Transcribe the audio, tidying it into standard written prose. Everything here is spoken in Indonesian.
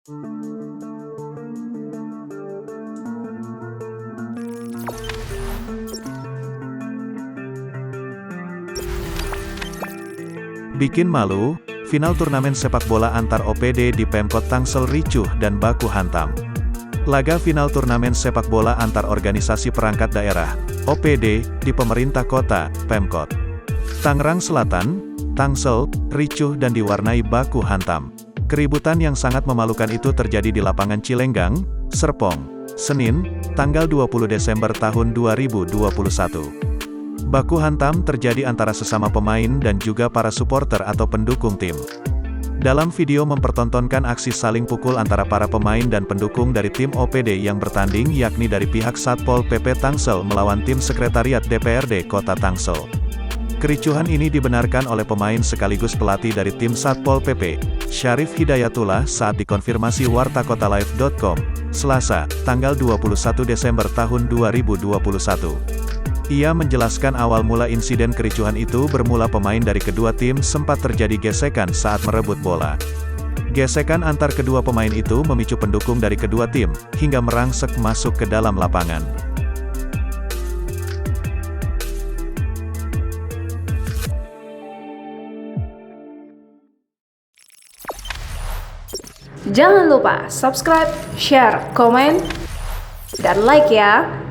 Bikin malu, final turnamen sepak bola antar OPD di Pemkot Tangsel ricuh dan baku hantam. Laga final turnamen sepak bola antar organisasi perangkat daerah, OPD, di pemerintah kota, Pemkot Tangerang Selatan, Tangsel, ricuh dan diwarnai baku hantam. Keributan yang sangat memalukan itu terjadi di lapangan Cilenggang, Serpong, Senin, tanggal 20 Desember tahun 2021. Baku hantam terjadi antara sesama pemain dan juga para supporter atau pendukung tim. Dalam video mempertontonkan aksi saling pukul antara para pemain dan pendukung dari tim OPD yang bertanding yakni dari pihak Satpol PP Tangsel melawan tim Sekretariat DPRD Kota Tangsel. Kericuhan ini dibenarkan oleh pemain sekaligus pelatih dari tim Satpol PP, Syarif Hidayatullah saat dikonfirmasi wartakotalive.com, Selasa, tanggal 21 Desember tahun 2021. Ia menjelaskan awal mula insiden kericuhan itu bermula pemain dari kedua tim sempat terjadi gesekan saat merebut bola. Gesekan antar kedua pemain itu memicu pendukung dari kedua tim, hingga merangsek masuk ke dalam lapangan. Jangan lupa subscribe, share, komen, dan like ya!